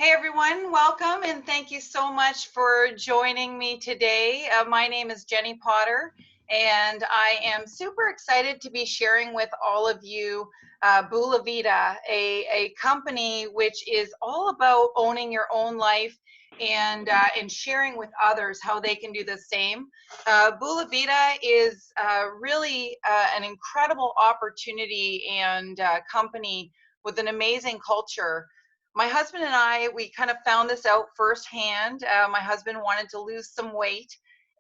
Hey everyone, welcome and thank you so much for joining me today. My name is Jennie Potter and I am super excited to be sharing with all of you Bulavita, a company which is all about owning your own life and sharing with others how they can do the same. Bulavita is really an incredible opportunity and company with an amazing culture. My husband and we kind of found this out firsthand. My husband wanted to lose some weight,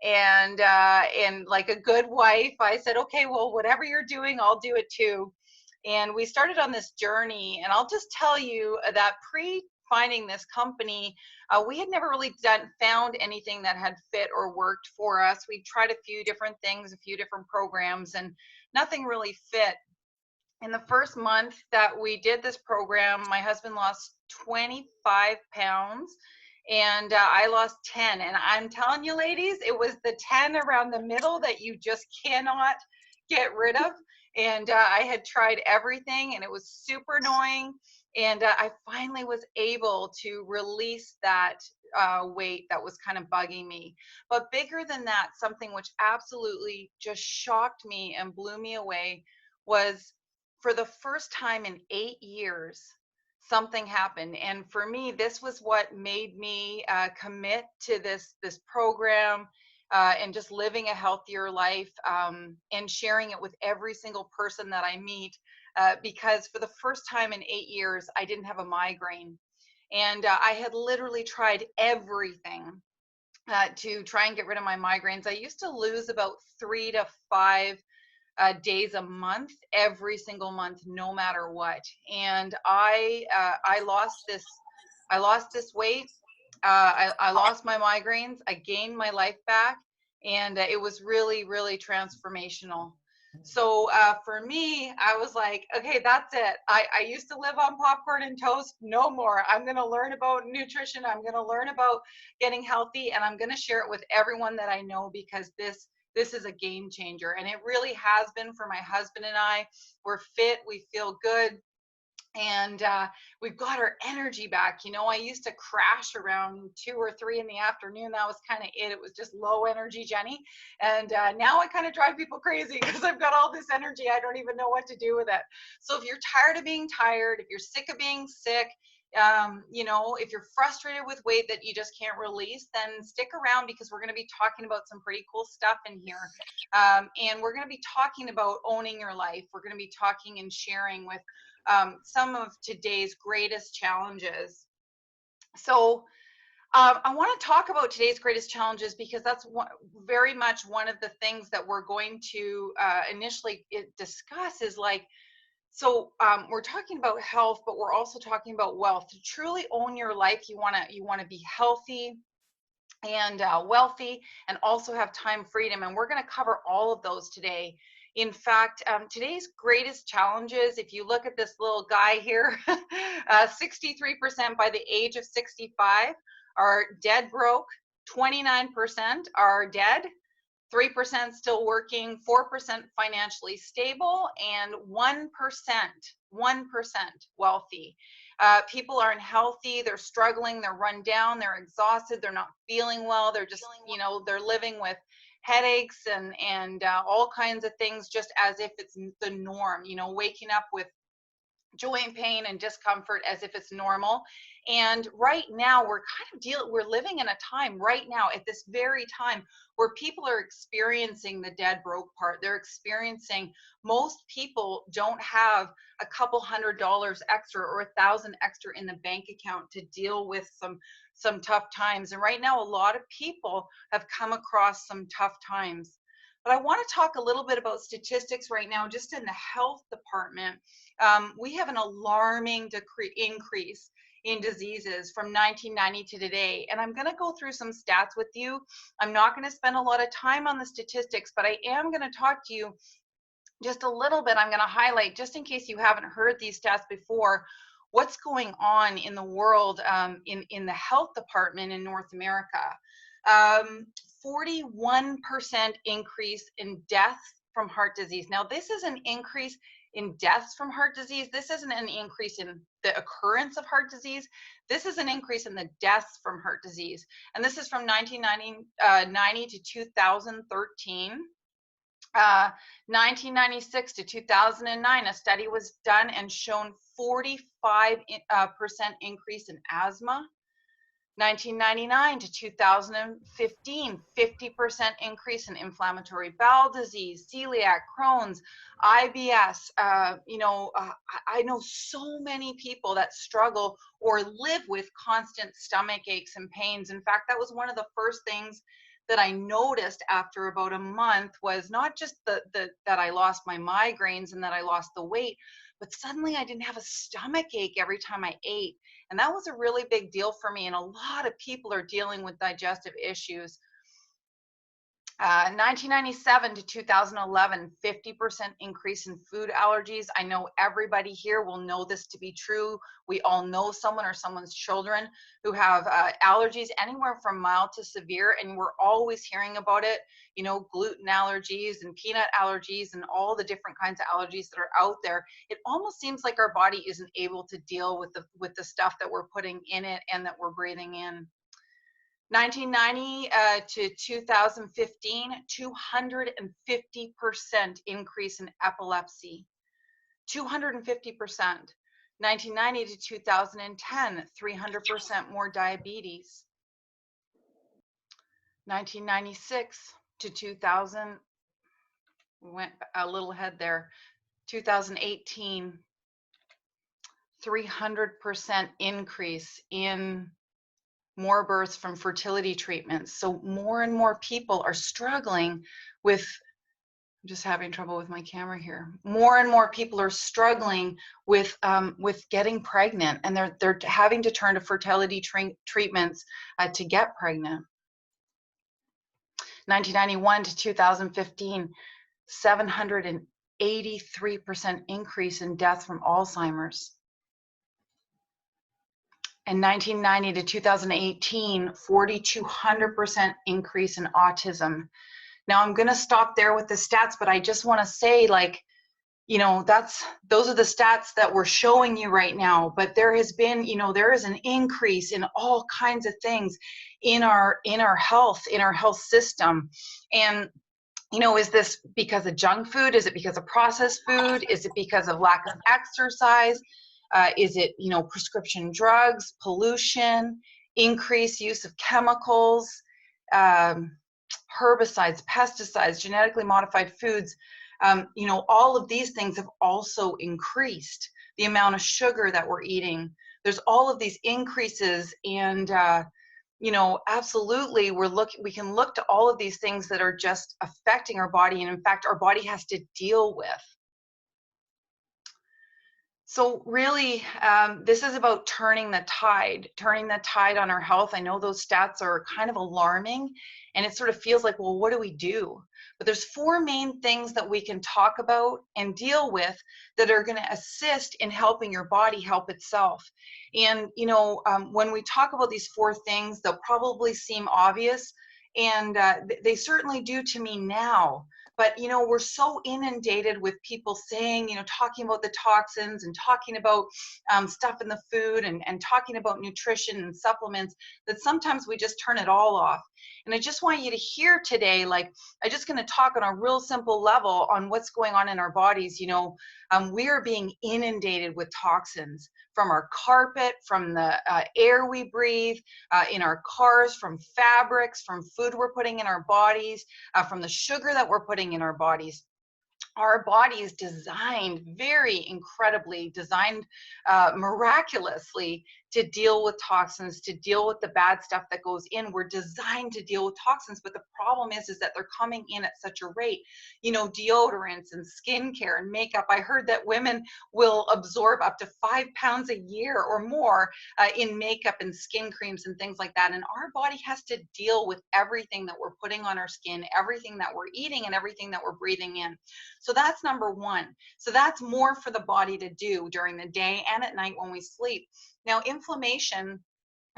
and like a good wife, I said, okay, well, whatever you're doing, I'll do it too. And we started on this journey, and I'll just tell you that pre finding this company, we had never really found anything that had fit or worked for us. We tried a few different things, a few different programs, and nothing really fit. In the first month that we did this program, my husband lost 25 pounds and I lost 10. And I'm telling you, ladies, it was the 10 around the middle that you just cannot get rid of. And I had tried everything and it was super annoying. And I finally was able to release that weight that was kind of bugging me. But bigger than that, something which absolutely just shocked me and blew me away was, for the first time in 8 years, something happened. And for me, this was what made me commit to this program and just living a healthier life, and sharing it with every single person that I meet. Because for the first time in 8 years, I didn't have a migraine. And I had literally tried everything to try and get rid of my migraines. I used to lose about 3 to 5 days a month, every single month, no matter what. And I lost this weight. I lost my migraines. I gained my life back, and it was really, really transformational. So for me, I was like, okay, that's it. I used to live on popcorn and toast. No more. I'm going to learn about nutrition. I'm going to learn about getting healthy, and I'm going to share it with everyone that I know, because this is a game changer. And it really has been for my husband and I. We're fit, we feel good, and we've got our energy back. I used to crash around 2 or 3 in the afternoon. That was kind of it. It was just low energy, Jenny. And now I kind of drive people crazy because I've got all this energy. I don't even know what to do with it. So if you're tired of being tired, if you're sick of being sick, if you're frustrated with weight that you just can't release, then stick around, because we're going to be talking about some pretty cool stuff in here. And we're going to be talking about owning your life. We're going to be talking and sharing with some of today's greatest challenges. So I want to talk about today's greatest challenges, because that's very much one of the things that we're going to initially discuss is like, so we're talking about health, but we're also talking about wealth. To truly own your life, you want to be healthy and wealthy, and also have time freedom. And we're going to cover all of those today. In fact, today's greatest challenges, if you look at this little guy here, 63% by the age of 65 are dead broke, 29% are dead, 3% still working, 4% financially stable, and 1% wealthy. People aren't healthy, they're struggling, they're run down, they're exhausted, they're not feeling well, they're just, they're living with headaches and all kinds of things, just as if it's the norm, waking up with joy and pain and discomfort as if it's normal. And right now we're living in a time right now, at this very time, where people are experiencing the dead broke part. They're experiencing, most people don't have a couple $100 extra or 1,000 extra in the bank account to deal with some tough times. And right now a lot of people have come across some tough times. But I want to talk a little bit about statistics right now, just in the health department. We have an alarming increase in diseases from 1990 to today. And I'm going to go through some stats with you. I'm not going to spend a lot of time on the statistics, but I am going to talk to you just a little bit. I'm going to highlight, just in case you haven't heard these stats before, what's going on in the world, in the health department in North America. 41% increase in death from heart disease. Now, this is an increase in deaths from heart disease, this isn't an increase in the occurrence of heart disease. This is an increase in the deaths from heart disease. And this is from 1990 to 2013. 1996 to 2009, a study was done and shown 45% increase in asthma. 1999 to 2015, 50% increase in inflammatory bowel disease, celiac, Crohn's, IBS. I know so many people that struggle or live with constant stomach aches and pains. In fact, that was one of the first things that I noticed after about a month, was not just that I lost my migraines and that I lost the weight, but suddenly I didn't have a stomach ache every time I ate. And that was a really big deal for me. And a lot of people are dealing with digestive issues. 1997 to 2011, 50% increase in food allergies. I know everybody here will know this to be true. We all know someone or someone's children who have allergies anywhere from mild to severe, and we're always hearing about it. You know, gluten allergies and peanut allergies and all the different kinds of allergies that are out there. It almost seems like our body isn't able to deal with the stuff that we're putting in it and that we're breathing in. 1990 to 2015, 250% increase in epilepsy, 250%. 1990 to 2010, 300% more diabetes. 1996 to 2000, we went a little ahead there, 2018, 300% increase in more births from fertility treatments. So more and more people are struggling with, I'm just having trouble with my camera here. More and more people are struggling with getting pregnant, and they're having to turn to fertility treatments to get pregnant. 1991 to 2015, 783% increase in death from Alzheimer's. In 1990 to 2018, 4,200% increase in autism. Now I'm going to stop there with the stats, but I just want to say, like, you know, those are the stats that we're showing you right now. But there has been, you know, there is an increase in all kinds of things in our health system. And, you know, is this because of junk food? Is it because of processed food? Is it because of lack of exercise? Is it, you know, prescription drugs, pollution, increased use of chemicals, herbicides, pesticides, genetically modified foods? You know, all of these things have also increased the amount of sugar that we're eating. There's all of these increases, and you know, absolutely, we can look to all of these things that are just affecting our body, and in fact, our body has to deal with. So really, this is about turning the tide on our health. I know those stats are kind of alarming, and it sort of feels like, well, what do we do? But there's 4 main things that we can talk about and deal with that are going to assist in helping your body help itself. And, you know, when we talk about these 4 things, they'll probably seem obvious, and they certainly do to me now. But, you know, we're so inundated with people saying, you know, talking about the toxins and talking about stuff in the food and talking about nutrition and supplements, that sometimes we just turn it all off. And I just want you to hear today, like, I'm just going to talk on a real simple level on what's going on in our bodies. You know, we are being inundated with toxins from our carpet, from the air we breathe, in our cars, from fabrics, from food we're putting in our bodies, from the sugar that we're putting in our bodies. Our body is designed, very incredibly designed, miraculously, to deal with toxins, to deal with the bad stuff that goes in. We're designed to deal with toxins, but the problem is that they're coming in at such a rate. You know, deodorants and skincare and makeup. I heard that women will absorb up to 5 pounds a year or more in makeup and skin creams and things like that. And our body has to deal with everything that we're putting on our skin, everything that we're eating, and everything that we're breathing in. So that's number 1. So that's more for the body to do during the day and at night when we sleep. Now, inflammation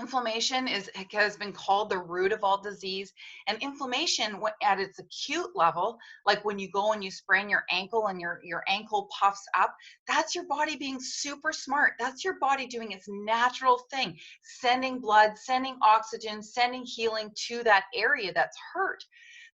Inflammation has been called the root of all disease. And inflammation at its acute level, like when you go and you sprain your ankle and your ankle puffs up, that's your body being super smart. That's your body doing its natural thing, sending blood, sending oxygen, sending healing to that area that's hurt.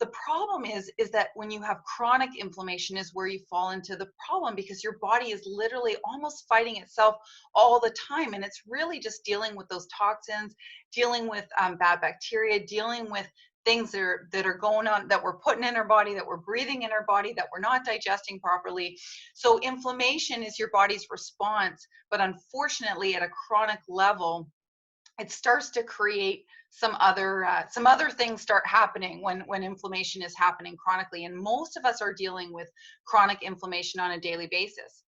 The problem is that when you have chronic inflammation is where you fall into the problem, because your body is literally almost fighting itself all the time. And it's really just dealing with those toxins, dealing with bad bacteria, dealing with things that are going on, that we're putting in our body, that we're breathing in our body, that we're not digesting properly. So inflammation is your body's response. But unfortunately, at a chronic level, it starts to create some other things start happening when inflammation is happening chronically. And most of us are dealing with chronic inflammation on a daily basis.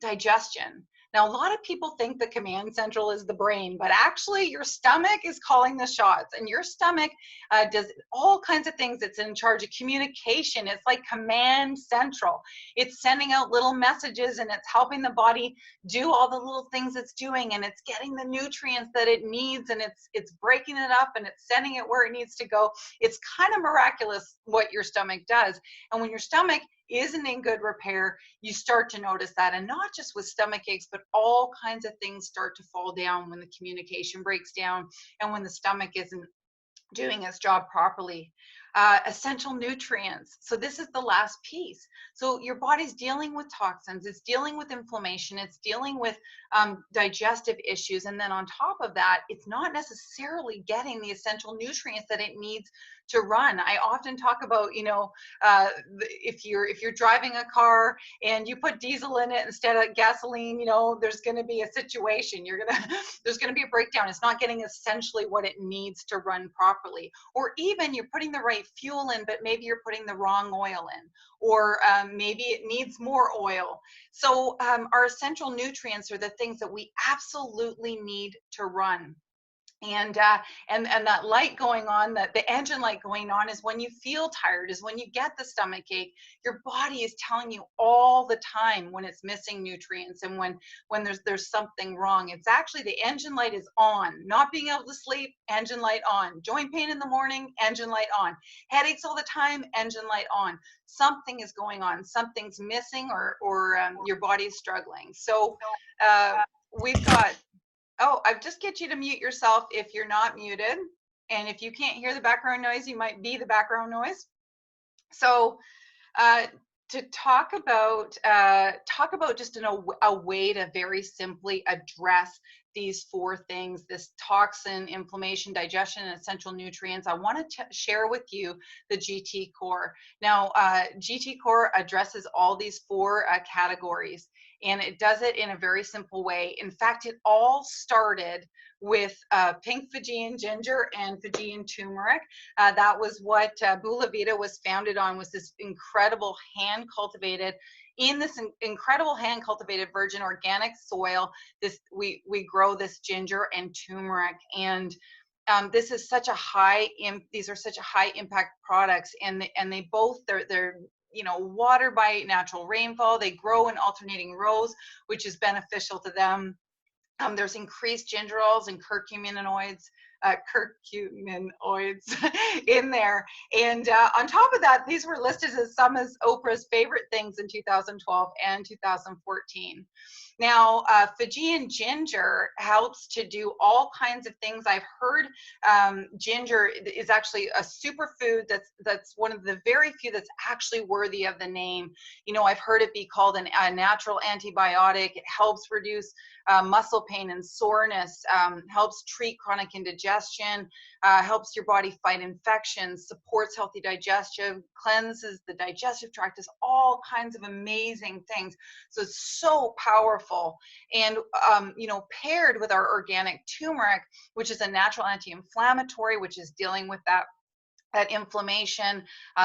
Digestion. Now, a lot of people think the command central is the brain, but actually your stomach is calling the shots, and your stomach does all kinds of things. It's in charge of communication. It's like command central. It's sending out little messages, and it's helping the body do all the little things it's doing, and it's getting the nutrients that it needs, and it's breaking it up, and it's sending it where it needs to go. It's kind of miraculous what your stomach does. And when your stomach isn't in good repair, you start to notice that. And not just with stomach aches, but all kinds of things start to fall down when the communication breaks down and when the stomach isn't doing its job properly. Essential nutrients. So this is the last piece. So your body's dealing with toxins, it's dealing with inflammation, it's dealing with digestive issues. And then on top of that, it's not necessarily getting the essential nutrients that it needs to run. I often talk about, if you're driving a car and you put diesel in it instead of gasoline, there's going to be a situation. There's going to be a breakdown. It's not getting essentially what it needs to run properly. Or even you're putting the right fuel in, but maybe you're putting the wrong oil in, or maybe it needs more oil. So our essential nutrients are the things that we absolutely need to run. And that light going on, that the engine light going on, is when you feel tired, is when you get the stomach ache. Your body is telling you all the time when it's missing nutrients, and when there's something wrong. It's actually the engine light is on. Not being able to sleep, engine light on. Joint pain in the morning, engine light on. Headaches all the time, engine light on. Something is going on. Something's missing, or your body is struggling. So we've got. Oh, I've just get you to mute yourself if you're not muted. And if you can't hear the background noise, you might be the background noise. So to talk about just a way to very simply address these four things: this toxin, inflammation, digestion, and essential nutrients. I want to share with you the GT Core. Now, GT Core addresses all these four categories, and it does it in a very simple way. In fact, it all started with pink Fijian ginger and Fijian turmeric. That was what Bulavita was founded on, was this incredible hand-cultivated, incredible hand-cultivated virgin organic soil. We grow this ginger and turmeric, and this is such a these are such a high impact products, and they're watered by natural rainfall. They grow in alternating rows, which is beneficial to them. There's increased gingerols and curcuminoids in there. And on top of that, these were listed as some of Oprah's favorite things in 2012 and 2014. Now, Fijian ginger helps to do all kinds of things. I've heard ginger is actually a superfood that's one of the very few that's actually worthy of the name. I've heard it be called a natural antibiotic. It helps reduce muscle pain and soreness, helps treat chronic indigestion, helps your body fight infections, supports healthy digestion, cleanses the digestive tract, does all kinds of amazing things. So it's so powerful. And paired with our organic turmeric, which is a natural anti-inflammatory, which is dealing with that inflammation,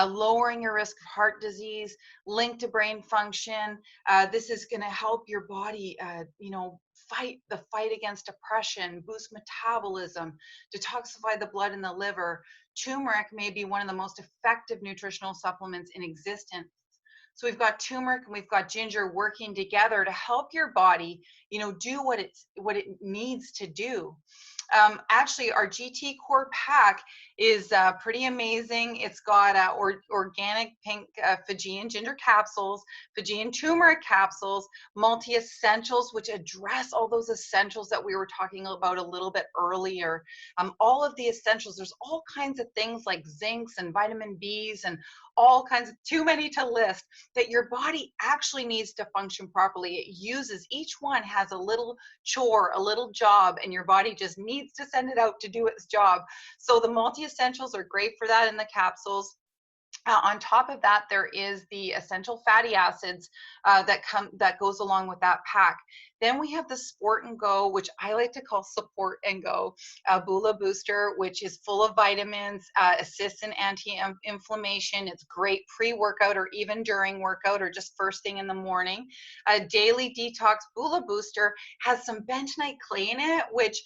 lowering your risk of heart disease, linked to brain function. This is going to help your body, fight the fight against depression, boost metabolism, detoxify the blood in the liver. Turmeric may be one of the most effective nutritional supplements in existence. So we've got turmeric and we've got ginger working together to help your body, do what it needs to do. Actually, our GT Core Pack is pretty amazing. It's got organic pink Fijian ginger capsules, Fijian turmeric capsules, multi-essentials, which address all those essentials that we were talking about a little bit earlier. All of the essentials, there's all kinds of things like zincs and vitamin Bs and all kinds of, too many to list, that your body actually needs to function properly. It uses, each one has a little chore, a little job, and your body just needs to send it out to do its job. So the multi-essentials are great for that in the capsules. On top of that, there is the essential fatty acids that goes along with that pack. Then we have the Sport and Go, which I like to call Support and Go, Bula Booster, which is full of vitamins, assists in anti-inflammation. It's great pre-workout or even during workout or just first thing in the morning. Daily Detox Bula Booster has some bentonite clay in it, which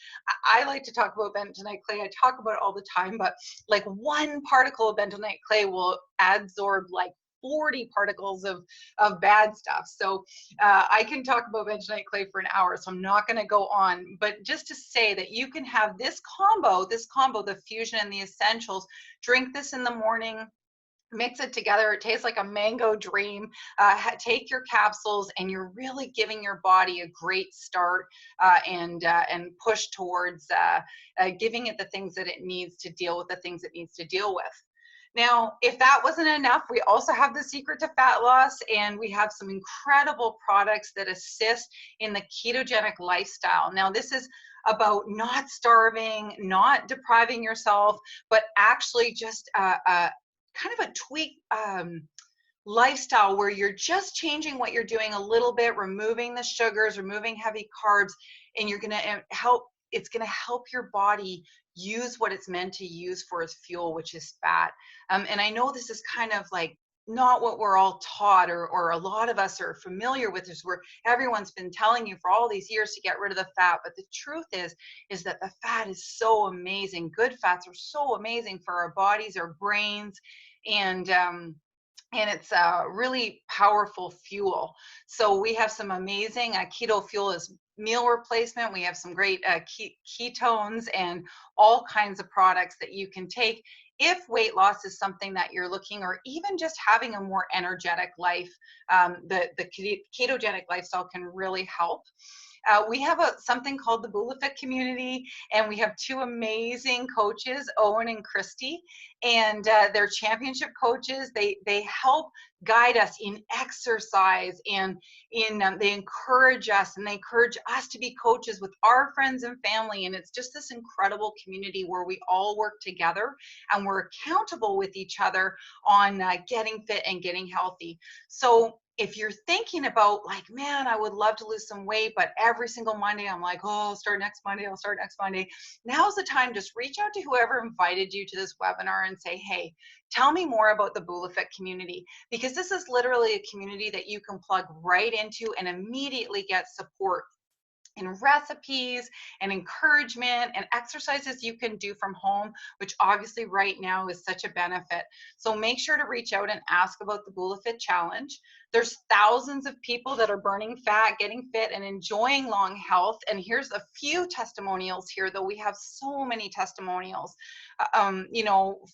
I like to talk about bentonite clay. I talk about it all the time, but like one particle of bentonite clay will absorb like 40 particles of bad stuff. So I can talk about bentonite clay for an hour, so I'm not going to go on. But just to say that you can have this combo, the fusion and the essentials, drink this in the morning, mix it together. It tastes like a mango dream. Take your capsules, and you're really giving your body a great start and push towards giving it the things that it needs to deal with the things it needs to deal with. Now, if that wasn't enough, we also have the secret to fat loss, and we have some incredible products that assist in the ketogenic lifestyle. Now, this is about not starving, not depriving yourself, but actually just kind of a tweak lifestyle where you're just changing what you're doing a little bit, removing the sugars, removing heavy carbs, and you're going to it's going to help your body use what it's meant to use for its fuel, which is fat. And I know this is kind of like not what we're all taught, or a lot of us are familiar with, is where everyone's been telling you for all these years to get rid of the fat. But the truth is that the fat is so amazing. Good fats are so amazing for our bodies, our brains, and it's a really powerful fuel. So we have some amazing keto fuel is meal replacement. We have some great ketones and all kinds of products that you can take if weight loss is something that you're looking, or even just having a more energetic life. The ketogenic lifestyle can really help. We have something called the Bulavita community, and we have two amazing coaches, Owen and Christy, and they're championship coaches. They help guide us in exercise, and they encourage us, and they encourage us to be coaches with our friends and family. And it's just this incredible community where we all work together and we're accountable with each other on getting fit and getting healthy. So if you're thinking about like, man, I would love to lose some weight, but every single Monday I'm like, oh, I'll start next Monday. Now's the time. Just reach out to whoever invited you to this webinar and say, hey, tell me more about the Bulavita community, because this is literally a community that you can plug right into and immediately get support and recipes and encouragement and exercises you can do from home, which obviously right now is such a benefit. So make sure to reach out and ask about the Bulavita challenge. There's thousands of people that are burning fat, getting fit, and enjoying long health. And here's a few testimonials here, though we have so many testimonials.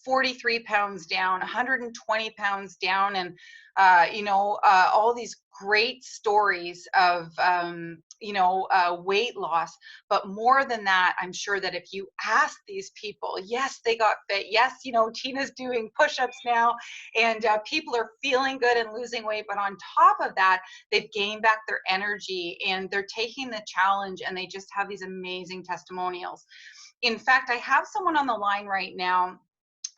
43 pounds down, 120 pounds down, and all these great stories of weight loss. But more than that, I'm sure that if you ask these people, yes, they got fit. Yes, Tina's doing push-ups now, and people are feeling good and losing weight. But on top of that, they've gained back their energy, and they're taking the challenge, and they just have these amazing testimonials. In fact, I have someone on the line right now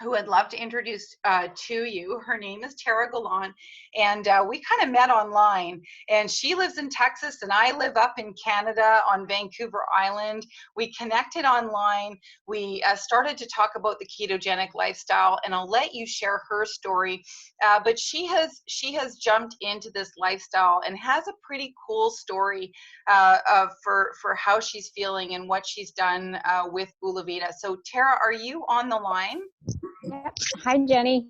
who I'd love to introduce to you. Her name is Tara Gallant, and we kind of met online, and she lives in Texas and I live up in Canada on Vancouver Island. We connected online. We started to talk about the ketogenic lifestyle, and I'll let you share her story. But she has jumped into this lifestyle and has a pretty cool story for how she's feeling and what she's done with Bulavita. So Tara, are you on the line? Yep. Hi, Jenny.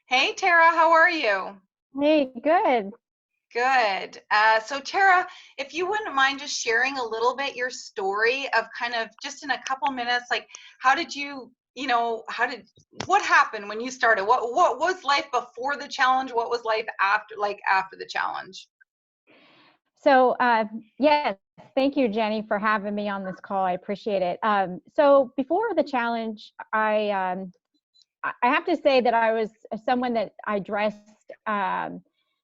Hey, Tara, how are you? Hey, good. Good. So Tara, if you wouldn't mind just sharing a little bit your story of kind of just in a couple minutes, like how did you, what happened when you started? What was life before the challenge? What was life after, like after the challenge? So, yes, thank you, Jenny, for having me on this call. I appreciate it. So, before the challenge, I have to say that I was someone that I dressed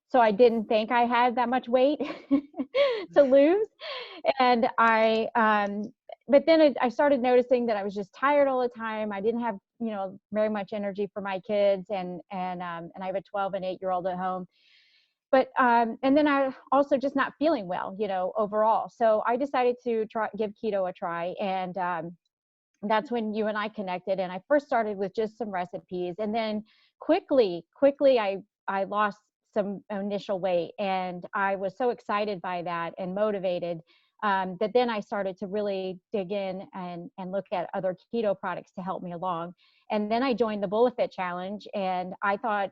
so I didn't think I had that much weight to lose, and but then I started noticing that I was just tired all the time. I didn't have very much energy for my kids, and I have a 12 and 8-year-old at home. But and then I also just not feeling well, overall. So I decided to give keto a try, and that's when you and I connected. And I first started with just some recipes, and then quickly, I lost some initial weight, and I was so excited by that and motivated that then I started to really dig in and look at other keto products to help me along. And then I joined the Bulavita challenge, and I thought,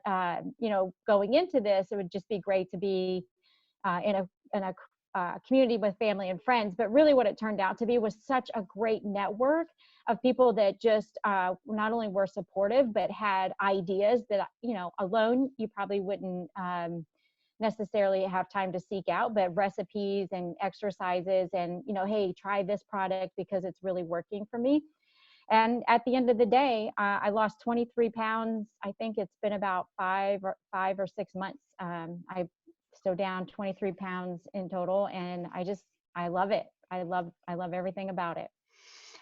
going into this, it would just be great to be in a community with family and friends. But really, what it turned out to be was such a great network of people that just not only were supportive, but had ideas that alone you probably wouldn't necessarily have time to seek out, but recipes and exercises, and hey, try this product because it's really working for me. And at the end of the day, I lost 23 pounds. I think it's been about 5 or 6 months. I so down 23 pounds in total, and I love it. I love everything about it.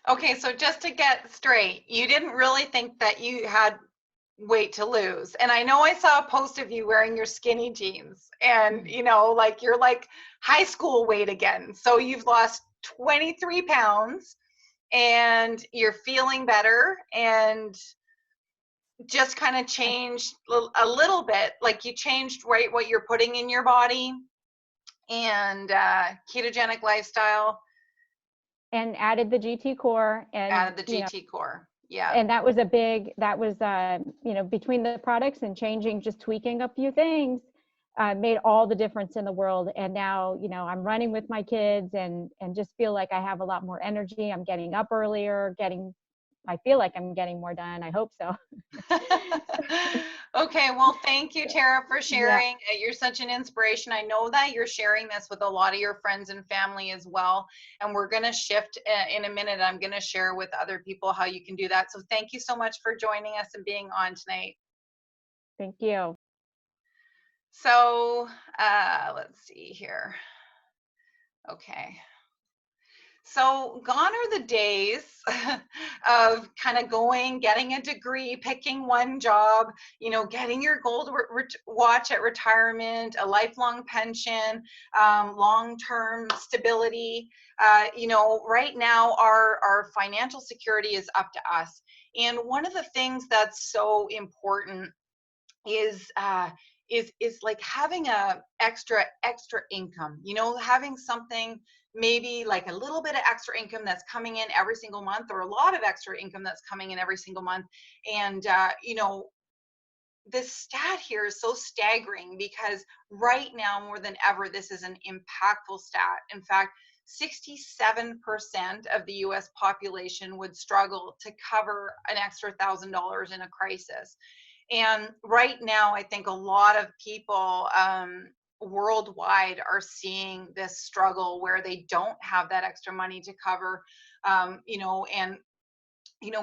Okay, so just to get straight, you didn't really think that you had weight to lose. And I know I saw a post of you wearing your skinny jeans and, like you're like high school weight again. So you've lost 23 pounds and you're feeling better and just kind of changed a little bit. Like you changed, right, what you're putting in your body and ketogenic lifestyle, And added the GT core, and added the GT core. Yeah. and that was between the products and changing, just tweaking a few things, made all the difference in the world. And now I'm running with my kids, and just feel like I have a lot more energy. I'm getting up earlier, I feel like I'm getting more done. I hope so. Okay, well, thank you, Tara, for Yeah, sharing. You're such an inspiration. I know that you're sharing this with a lot of your friends and family as well. And we're going to shift in a minute. I'm going to share with other people how you can do that. So thank you so much for joining us and being on tonight. thank you. So let's see here. Okay. So gone are the days of kind of going, getting a degree, picking one job, getting your gold watch at retirement, a lifelong pension, long-term stability. Right now our financial security is up to us. And one of the things that's so important is like having a extra income, having something, maybe like a little bit of extra income that's coming in every single month, or a lot of extra income that's coming in every single month. And this stat here is so staggering because right now more than ever this is an impactful stat. In fact, 67% of the US population would struggle to cover an extra $1,000 in a crisis. And right now, I think a lot of people worldwide are seeing this struggle where they don't have that extra money to cover, and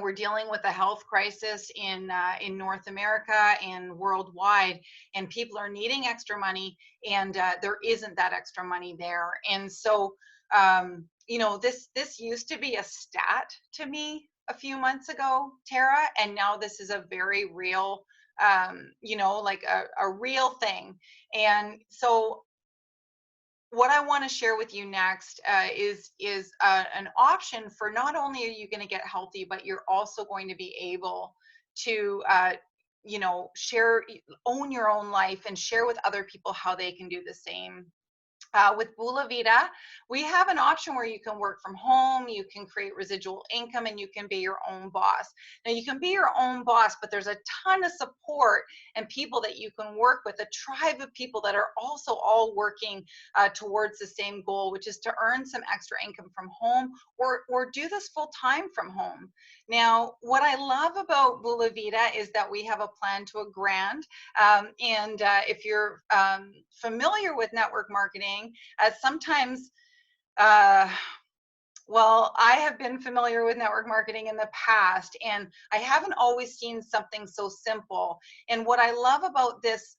we're dealing with a health crisis in North America and worldwide, and people are needing extra money, and there isn't that extra money there. And so, this used to be a stat to me a few months ago, Tara, and now this is a very real, like a real thing. And so what I want to share with you next is an option for, not only are you going to get healthy, but you're also going to be able to share, own your own life, and share with other people how they can do the same. With Bulavita, we have an option where you can work from home, you can create residual income, and you can be your own boss. Now, you can be your own boss, but there's a ton of support and people that you can work with, a tribe of people that are also all working towards the same goal, which is to earn some extra income from home or do this full time from home. Now, what I love about Bulavita is that we have a plan to a grand. If you're familiar with network marketing, sometimes, uh, well, I have been familiar with network marketing in the past, and I haven't always seen something so simple. And what I love about this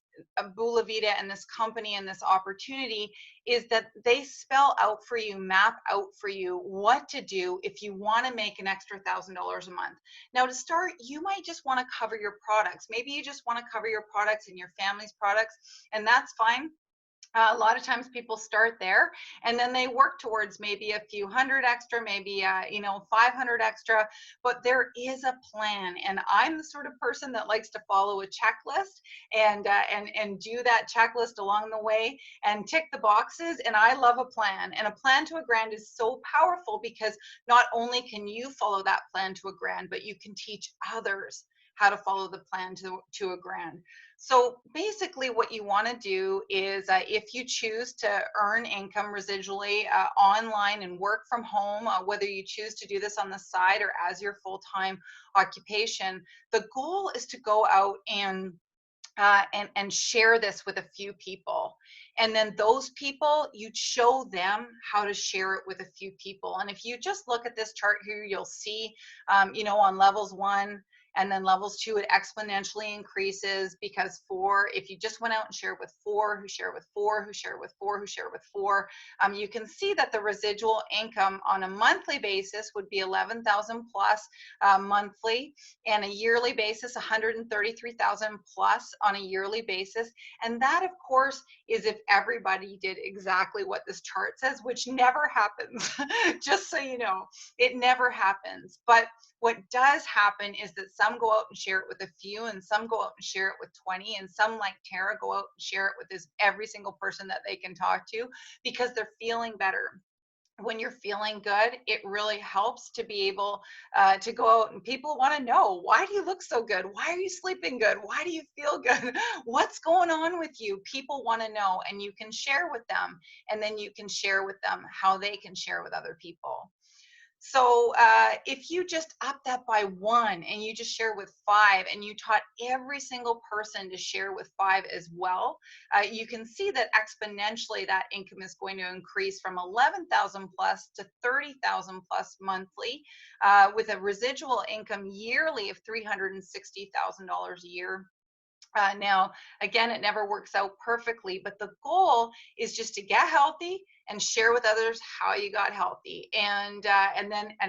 Bulavita and this company and this opportunity is that they spell out for you, map out for you what to do if you want to make an extra $1,000 a month. Now, to start, you might just want to cover your products. Maybe you just want to cover your products and your family's products, and that's fine. A lot of times people start there and then they work towards maybe a few hundred extra, maybe 500 extra, but there is a plan. And I'm the sort of person that likes to follow a checklist and do that checklist along the way and tick the boxes. And I love a plan, and a plan to a grand is so powerful because not only can you follow that plan to a grand, but you can teach others how to follow the plan to a grand. So basically what you want to do is if you choose to earn income residually online and work from home, whether you choose to do this on the side or as your full-time occupation, the goal is to go out and share this with a few people. And then those people, you show them how to share it with a few people. And if you just look at this chart here, you'll see, on levels 1, and then levels 2, it exponentially increases because 4, if you just went out and shared with 4, who share with 4, who share with 4, who share with 4, you can see that the residual income on a monthly basis would be 11,000 plus monthly, and a yearly basis, 133,000 plus on a yearly basis. And that, of course, is if everybody did exactly what this chart says, which never happens. Just so you know, it never happens. But what does happen is that some go out and share it with a few, and some go out and share it with 20, and some, like Tara, go out and share it with every single person that they can talk to because they're feeling better. When you're feeling good, it really helps to be able to go out, and people want to know, why do you look so good? Why are you sleeping good? Why do you feel good? What's going on with you? People want to know, and you can share with them, and then you can share with them how they can share with other people. So if you just up that by 1 and you just share with 5, and you taught every single person to share with 5 as well, you can see that exponentially that income is going to increase from 11,000 plus to 30,000 plus monthly, with a residual income yearly of $360,000 a year. Now, again, it never works out perfectly, but the goal is just to get healthy and share with others how you got healthy, and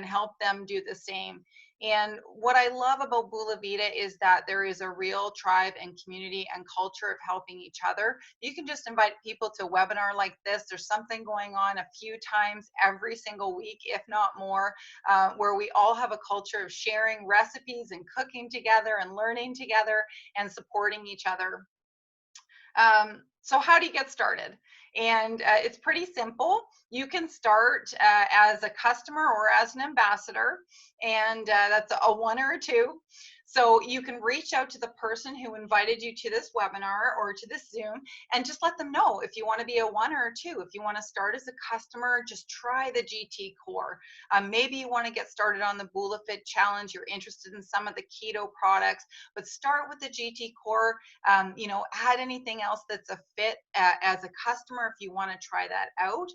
help them do the same. And what I love about Bulavita is that there is a real tribe and community and culture of helping each other. You can just invite people to a webinar like this. There's something going on a few times every single week, if not more, where we all have a culture of sharing recipes and cooking together and learning together and supporting each other. So how do you get started? And it's pretty simple. You can start as a customer or as an ambassador, and that's a 1 or a 2. So you can reach out to the person who invited you to this webinar or to this Zoom and just let them know if you want to be a 1 or a 2. If you want to start as a customer, just try the GT core. Maybe you want to get started on the Bulavita challenge. You're interested in some of the keto products, but start with the GT core. Add anything else that's a fit as a customer if you want to try that out.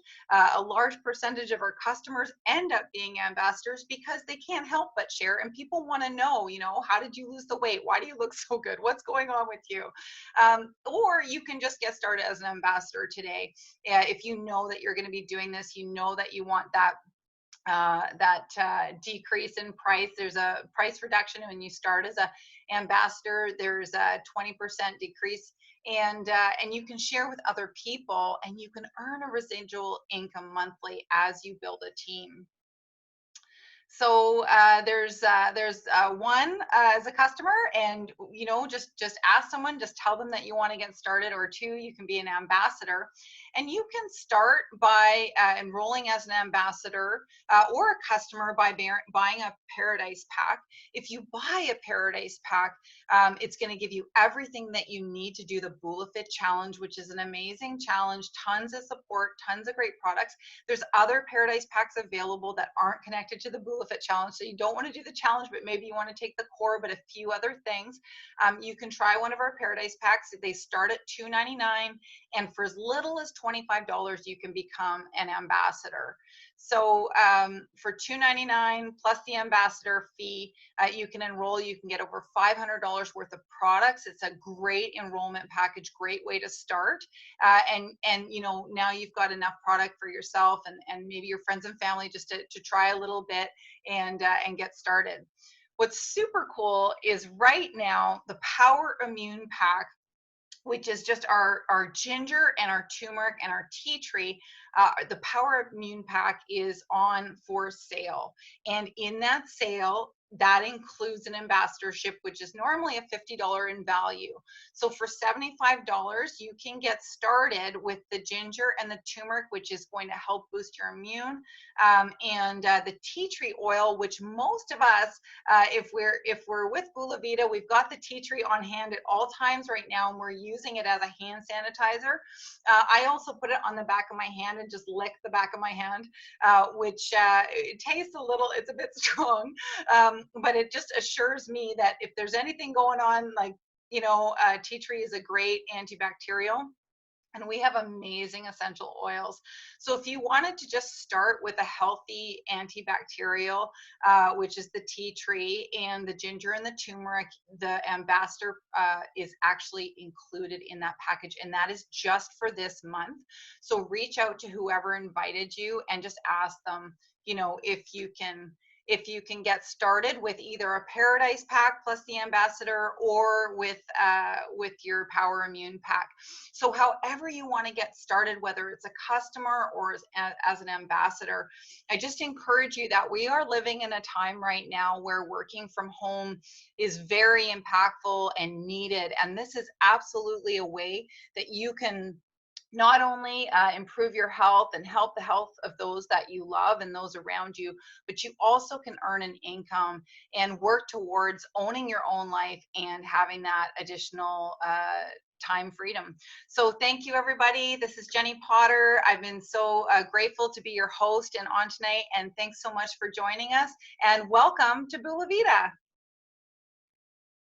A large percentage of our customers end up being ambassadors because they can't help but share, and people want to know, how did you lose the weight? Why do you look so good? What's going on with you? Or you can just get started as an ambassador today. If you know that you're going to be doing this, you know that you want that decrease in price. There's a price reduction when you start as an ambassador. There's a 20% decrease, and you can share with other people, and you can earn a residual income monthly as you build a team. So there's 1 as a customer, and just ask someone, just tell them that you want to get started, or 2, you can be an ambassador. And you can start by enrolling as an ambassador or a customer by buying a Paradise Pack. If you buy a Paradise Pack, it's going to give you everything that you need to do the Bulavita challenge, which is an amazing challenge, tons of support, tons of great products. There's other Paradise Packs available that aren't connected to the Bulavita challenge, so you don't want to do the challenge, but maybe you want to take the core, but a few other things. You can try one of our Paradise Packs. They start at $2.99, and for as little as $25, you can become an ambassador. So for $2.99 plus the ambassador fee, you can enroll. You can get over $500 worth of products. It's a great enrollment package, great way to start. And you know, now you've got enough product for yourself and maybe your friends and family just to try a little bit and get started. What's super cool is right now the Power Immune Pack, which is just our ginger and our turmeric and our tea tree. The Power Immune Pack is on for sale. And in that sale, that includes an ambassadorship, which is normally a $50 in value. So for $75, you can get started with the ginger and the turmeric, which is going to help boost your immune, and the tea tree oil, which most of us, if we're with Bulavita, we've got the tea tree on hand at all times right now, and we're using it as a hand sanitizer. I also put it on the back of my hand and just lick the back of my hand, which it tastes a little, it's a bit strong. But it just assures me that if there's anything going on, like, you know, tea tree is a great antibacterial. And we have amazing essential oils. So if you wanted to just start with a healthy antibacterial, which is the tea tree and the ginger and the turmeric, the ambassador is actually included in that package. And that is just for this month. So reach out to whoever invited you and just ask them, you know, if you can get started with either a Paradise Pack plus the ambassador or with your Power Immune Pack. So however you want to get started, whether it's a customer or as an ambassador, I just encourage you that we are living in a time right now where working from home is very impactful and needed. And this is absolutely a way that you can not only improve your health and help the health of those that you love and those around you, but you also can earn an income and work towards owning your own life and having that additional time freedom. So thank you, everybody. This is Jennie Potter. I've been so grateful to be your host and on tonight, and thanks so much for joining us, and welcome to Bulavita.